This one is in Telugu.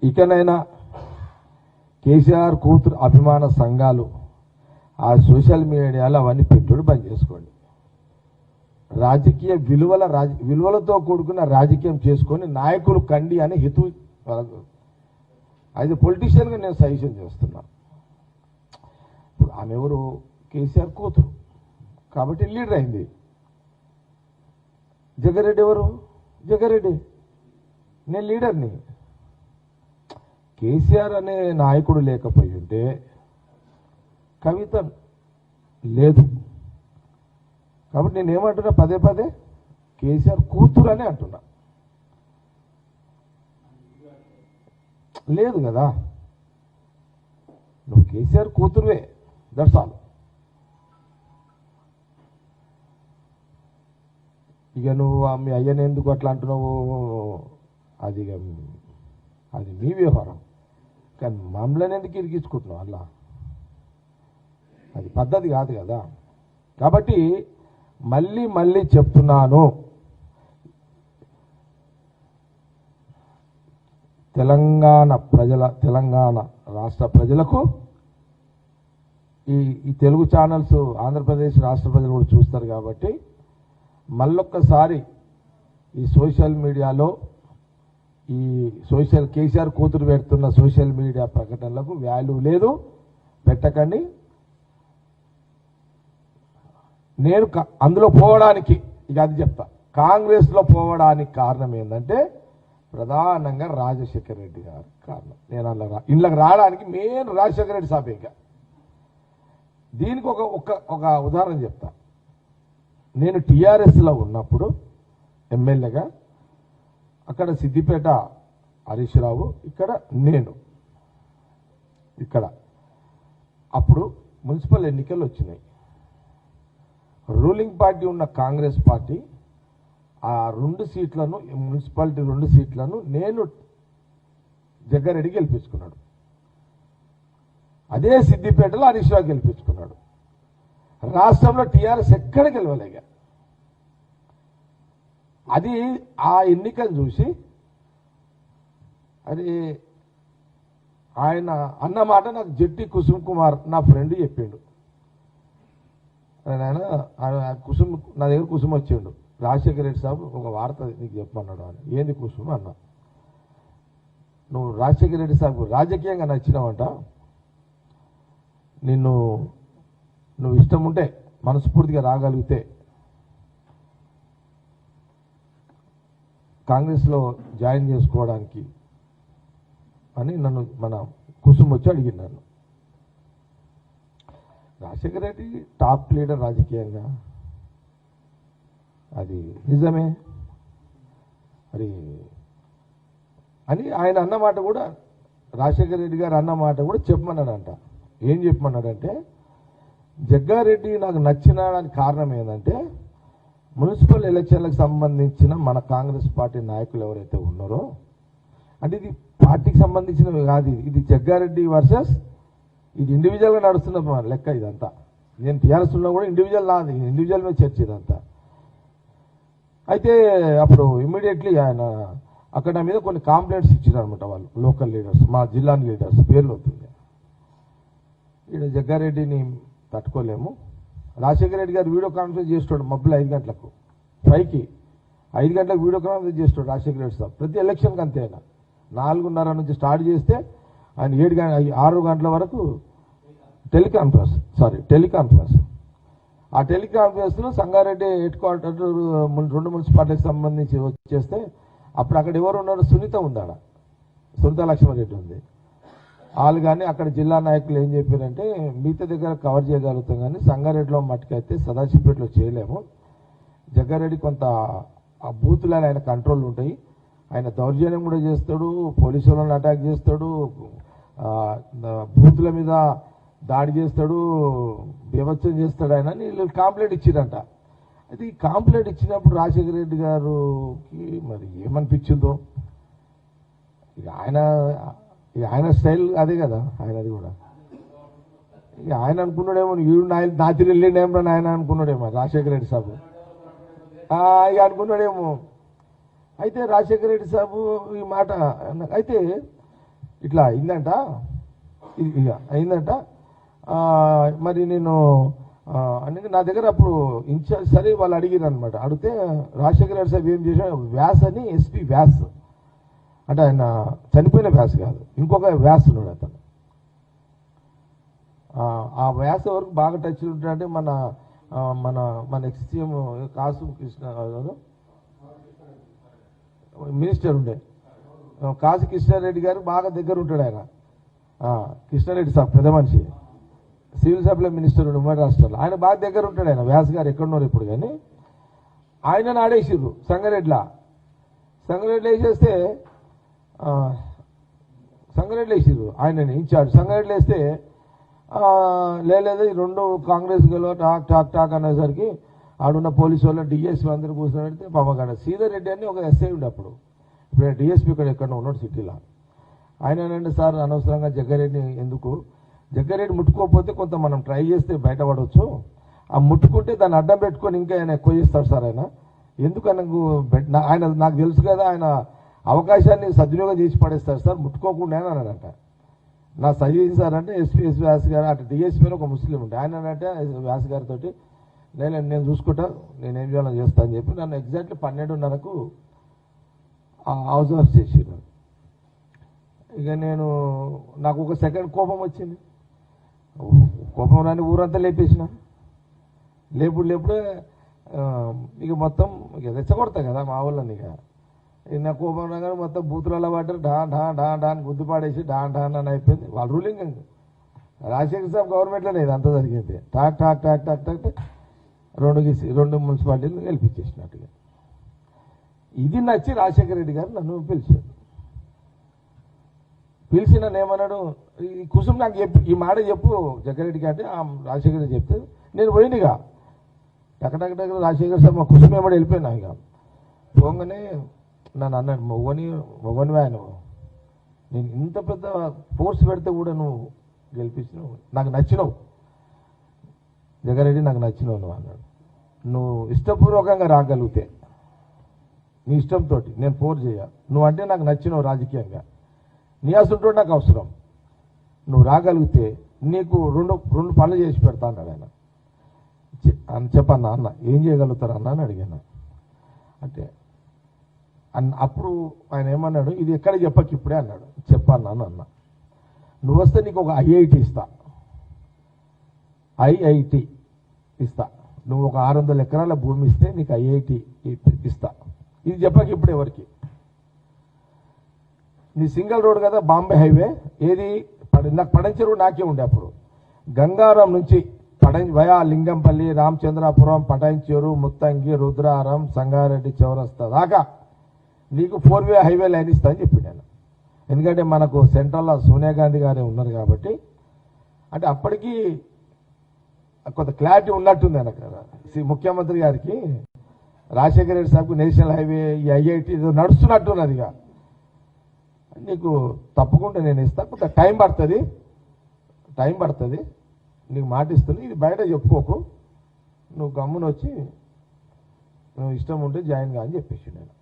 ఇకనైనా కేసీఆర్ కూతురు అభిమాన సంఘాలు ఆ సోషల్ మీడియాలో అవన్నీ పెట్టుడు బంద్ చేసుకోండి. రాజకీయ విలువలతో కూడుకున్న రాజకీయం చేసుకొని నాయకులు కండి అని హితు అది పొలిటీషియన్గా నేను సజెషన్ చేస్తున్నాను. ఇప్పుడు ఆమె ఎవరు? కేసీఆర్ కూతురు కాబట్టి లీడర్ అయింది. జగ్గారెడ్డి ఎవరు? జగ్గారెడ్డి నేను లీడర్ని. కేసీఆర్ అనే నాయకుడు లేకపోయి ఉంటే కవిత లేదు. కాబట్టి నేనేమంటున్నా, పదే పదే కేసీఆర్ కూతురు అని అంటున్నా. లేదు కదా, నువ్వు కేసీఆర్ కూతురువే, దట్స్ ఆల్. ఇక నువ్వు మీ అయ్యని ఎందుకు అట్లా అంటున్నావు, అది మీ వ్యవహారం. కానీ మమ్మల్ని ఎందుకు ఇరిగించుకుంటున్నావు అలా? అది పద్ధతి కాదు కదా. కాబట్టి మళ్ళీ మళ్ళీ చెప్తున్నాను, తెలంగాణ రాష్ట్ర ప్రజలకు ఈ తెలుగు ఛానల్స్ ఆంధ్రప్రదేశ్ రాష్ట్ర ప్రజలు కూడా చూస్తారు కాబట్టి మళ్ళొక్కసారి ఈ సోషల్ మీడియాలో ఈ కేసీఆర్ కూతురు పెడుతున్న సోషల్ మీడియా ప్రకటనలకు వాల్యూ లేదు, పెట్టకండి. నేను అందులో పోవడానికి ఇక అది చెప్తా, కాంగ్రెస్లో పోవడానికి కారణం ఏంటంటే ప్రధానంగా రాజశేఖర రెడ్డి గారు కారణం. నేను ఇళ్ళకి రావడానికి మెయిన్ రాజశేఖర రెడ్డి సాబ్. ఇంకా దీనికి ఒక ఉదాహరణ చెప్తా. నేను టీఆర్ఎస్లో ఉన్నప్పుడు ఎమ్మెల్యేగా అక్కడ సిద్దిపేట హరీష్ రావు, ఇక్కడ నేను, ఇక్కడ అప్పుడు మున్సిపల్ ఎన్నికలు వచ్చినాయి. రూలింగ్ పార్టీ ఉన్న కాంగ్రెస్ పార్టీ ఆ 2 సీట్లను, మున్సిపాలిటీ 2 సీట్లను నేను జగ్గారెడ్డి గెలిపించుకున్నాడు. అదే సిద్దిపేటలో హరీష్ రావు గెలిపించుకున్నాడు. రాష్ట్రంలో టీఆర్ఎస్ ఎక్కడ గెలవలేగా. అది ఆ ఎన్నికను చూసి అది ఆయన అన్నమాట నాకు జట్టి కుసుమ్ కుమార్ నా ఫ్రెండ్ చెప్పిండు. ఆయన కుసుమ్ నా దగ్గర కుసుమ్ వచ్చిండు, రాజశేఖర రెడ్డి సాబు ఒక వార్త నీకు చెప్పమన్నాడు అని. ఏంది కుసుమ్ అన్న, నువ్వు రాజశేఖర రెడ్డి సాబు రాజకీయంగా నచ్చినావంట, నువ్వు ఇష్టం ఉంటే మనస్ఫూర్తిగా రాగలిగితే కాంగ్రెస్లో జాయిన్ చేసుకోవడానికి అని నన్ను మన కుసుమ్ వచ్చి అడిగింది నన్ను. రాజశేఖర రెడ్డి టాప్ లీడర్ రాజకీయంగా, అది నిజమే మరి అని ఆయన అన్నమాట కూడా, రాజశేఖర రెడ్డి గారు అన్నమాట కూడా చెప్పమన్నాడంట. ఏం చెప్పమన్నాడంటే, జగ్గారెడ్డి నాకు నచ్చినాడానికి కారణం ఏంటంటే మున్సిపల్ ఎలక్షన్లకు సంబంధించిన మన కాంగ్రెస్ పార్టీ నాయకులు ఎవరైతే ఉన్నారో, అంటే ఇది పార్టీకి సంబంధించినవి కాదు, ఇది జగ్గారెడ్డి వర్సెస్ ఇది ఇండివిజువల్గా నడుస్తున్న లెక్క ఇదంతా. నేను టీఆర్ఎస్ ఉన్నా కూడా ఇండివిజువల్ మీద చర్చ ఇదంతా. అయితే అప్పుడు ఇమ్మీడియట్లీ ఆయన అక్కడ మీద కొన్ని కాంప్లైంట్స్ ఇచ్చారనమాట వాళ్ళు, లోకల్ లీడర్స్, మా జిల్లా లీడర్స్ పేర్లు అవుతుంది. ఇక్కడ జగ్గారెడ్డిని తట్టుకోలేము. రాజశేఖర రెడ్డి గారు వీడియో కాన్ఫరెన్స్ చేస్తాడు మబ్బులు 5 గంటలకు, 5కి 5 గంటలకు వీడియో కాన్ఫరెన్స్ చేస్తాడు రాజశేఖర రెడ్డి సార్. ప్రతి ఎలక్షన్కి అంతే. ఆయన 4:30 నుంచి స్టార్ట్ చేస్తే ఆయన 6 గంటల వరకు టెలికాన్ఫరెన్స్. ఆ టెలికాన్ఫరెన్స్లో సంగారెడ్డి హెడ్ క్వార్టర్ 2 మున్సిపాలిటీకి సంబంధించి వచ్చేస్తే అప్పుడు అక్కడ ఎవరు ఉన్నారు, సునీత ఉంది, ఆడ సునీత లక్ష్మారెడ్డి ఉంది. వాళ్ళు కానీ అక్కడ జిల్లా నాయకులు ఏం చెప్పారంటే, మిగతా దగ్గర కవర్ చేయగలుగుతాం కానీ సంగారెడ్డిలో మట్టుకైతే సదాశివపేటలో చేయలేము. జగ్గారెడ్డి కొంత ఆ బూతులని ఆయన కంట్రోల్ ఉంటాయి, ఆయన దౌర్జన్యం కూడా చేస్తాడు, పోలీసు వాళ్ళని అటాక్ చేస్తాడు, బూతుల మీద దాడి చేస్తాడు, బీభత్సం చేస్తాడు ఆయన అని వీళ్ళు కాంప్లైంట్ ఇచ్చిరంట. అది కాంప్లైంట్ ఇచ్చినప్పుడు రాజశేఖర రెడ్డి గారికి మరి ఏమనిపించిందో, ఇక ఆయన స్టైల్ అదే కదా ఆయనది కూడా. ఇక ఆయన అనుకున్నాడేమో, వీడు నా తిరిగి వెళ్ళిండేమో ఆయన అనుకున్నాడేమో రాజశేఖర రెడ్డి సాబు, ఇక అనుకున్నాడేమో. అయితే రాజశేఖర రెడ్డి సాబు ఈ మాట అయితే ఇట్లా అయిందంట, ఇక అయిందంట. మరి నేను అందుకే నా దగ్గర అప్పుడు ఇన్ఛార్జ్ సరే వాళ్ళు అడిగారు అనమాట. అడిగితే రాజశేఖర రెడ్డి సాబ్ ఏం చేశాడు, వ్యాస్ అని ఎస్పీ వ్యాస్ అంటే ఆయన చనిపోయిన వ్యాస్ కాదు, ఇంకొక వ్యాస్ ఉన్నాడు అతను. ఆ వ్యాస వరకు బాగా టచ్ ఉంటాడంటే మన మన మన ఎక్స్సీఎం కాసు కృష్ణ మినిస్టర్ ఉండే కాసు కృష్ణారెడ్డి గారు బాగా దగ్గర ఉంటాడు ఆయన. కృష్ణారెడ్డి సాబ్ పెద్ద మనిషి, సివిల్ సప్లై మినిస్టర్ ఉండే ఉమ్మడి రాష్ట్రాల్లో. ఆయన బాగా దగ్గర ఉంటాడు. ఆయన వ్యాస్ గారు ఎక్కడున్నారు ఇప్పుడు, కానీ ఆయనను ఆడేసిర్రు సంగారెడ్డిలో వేసేస్తే సంగారెడ్డిలో వేసిర్రు ఆయనని ఇన్ఛార్జ్. సంగారెడ్డిలో వేస్తే లేదు ఈ రెండు కాంగ్రెస్ గలో టాక్ టాక్ టాక్ అనేసరికి ఆడున్న పోలీసు వాళ్ళు డిఎస్పీ అందరూ కూర్చోబెడితే పాపగాడ శ్రీధర్ రెడ్డి అని ఒక ఎస్ఐ ఉండే అప్పుడు, ఇప్పుడు డిఎస్పీ ఇక్కడ ఎక్కడ ఉన్నాడు సిటీలో. ఆయన ఏంటంటే సార్ అనవసరంగా జగ్గారెడ్డిని ఎందుకు, జగ్గారెడ్డి ముట్టుకోకపోతే కొంత మనం ట్రై చేస్తే బయటపడవచ్చు, ఆ ముట్టుకుంటే దాన్ని అడ్డం పెట్టుకొని ఇంకా ఆయన ఎక్కువ చేస్తాడు సార్ ఆయన, ఎందుకు ఆయన నాకు తెలుసు కదా ఆయన అవకాశాన్ని సద్వినియోగం చేసి పడేస్తారు సార్ ముట్టుకోకుండా అని అన్నాడంట. నా సజెషన్ సార్ అంటే ఎస్పీ వ్యాస్ గారు అటు డిఎస్పీ ఒక ముస్లిం ఉంటే ఆయన అంటే వ్యాస్ గారితో నేను చూసుకుంటా, నేనేం చేయాలో చేస్తా అని చెప్పి నన్ను ఎగ్జాక్ట్లీ 12:30కు హౌస్ అరెస్ట్ చేసారు. ఇక నాకు ఒక సెకండ్ కోపం వచ్చింది. కోపం రాని ఊరంతా లేపేసిన, లేపుడే ఇక మొత్తం ఇక రెచ్చగొడతా కదా మా వాళ్ళని. ఇక నా కోపం రాగానే మొత్తం బూతులలో పడ్డారు, ఢా ఢా ఢా ఢా అని గుద్దు పాడేసి ఢా ఢా అని అయిపోయింది. వాళ్ళ రూలింగ్ రాజశేఖర్ సాబ్ గవర్నమెంట్లోనే ఇది అంతా జరిగింది. Talk talk talk talk talk రెండు మున్సిపాలిటీలు గెలిపించేసినట్టుగా. ఇది నచ్చి రాజశేఖర రెడ్డి గారు నన్ను పిలిచి నన్ను ఏమన్నాడు, ఈ కుసుం నాకు చెప్పు, ఈ మాట చెప్పు జగ్గారెడ్డికి అంటే రాజశేఖర రెడ్డి చెప్తే నేను పోయినగా టకటక రాజశేఖర్ సార్ మా కుసుం ఏమో వెళ్ళిపోయినా. ఇక పోగానే నన్ను అన్నాడు, మొగనివా నువ్వు, నేను ఇంత పెద్ద ఫోర్స్ పెడితే కూడా నువ్వు గెలిపించినావు, నాకు నచ్చినావు జగ్గారెడ్డి, నాకు నచ్చినావు నువ్వు అన్నాడు. నువ్వు ఇష్టపూర్వకంగా రాగలిగితే నీ ఇష్టంతో నేను ఫోర్స్ చేయ, నువ్వు అంటే నాకు నచ్చినావు రాజకీయంగా, నీ అసలు నాకు అవసరం, నువ్వు రాగలిగితే నీకు రెండు పనులు చేసి పెడతా అన్నాడు ఆయన. చెప్పన్నా అన్న ఏం చేయగలుగుతారు అన్న అని అడిగాను. అంటే అప్పుడు ఆయన ఏమన్నాడు, ఇది ఎక్కడ చెప్పకి ఇప్పుడే అన్నాడు. చెప్పన్నా అన్న, నువ్వు వస్తే నీకు ఒక ఐఐటి ఇస్తా, ఐఐటి ఇస్తా, నువ్వు ఒక 600 ఎకరాల భూమి ఇస్తే నీకు ఐఐటి ఇస్తా. ఇది చెప్పకి ఇప్పుడు ఎవరికి, నీ సింగిల్ రోడ్ కదా బాంబే హైవే, ఏది నాకు పడంచెరు నాకే ఉండే అప్పుడు, గంగారం నుంచి వయా లింగంపల్లి, రామచంద్రాపురం, పటాన్చెరు, ముత్తంగి, రుద్రారం, సంగారెడ్డి చౌరస్తా దాకా నీకు 4-వే హైవే లైన్ ఇస్తా అని చెప్పి నేను. ఎందుకంటే మనకు సెంట్రల్లో సోనియా గాంధీ గారే ఉన్నారు కాబట్టి, అంటే అప్పటికి కొంత క్లారిటీ ఉన్నట్టుంది ఆయనకు, ముఖ్యమంత్రి గారికి రాజశేఖర రెడ్డి సాబ్కు నేషనల్ హైవే ఈ ఐఐటి నడుస్తున్నట్టున్నది. ఇక నీకు తప్పకుండా నేను ఇస్తా, కొంత టైం పడుతుంది, నీకు మాట ఇస్తుంది, ఇది బయట చెప్పుకోకు, నువ్వు గమ్మున వచ్చి నువ్వు ఇష్టం ఉంటే జాయిన్ గా అని చెప్పేసి నేను.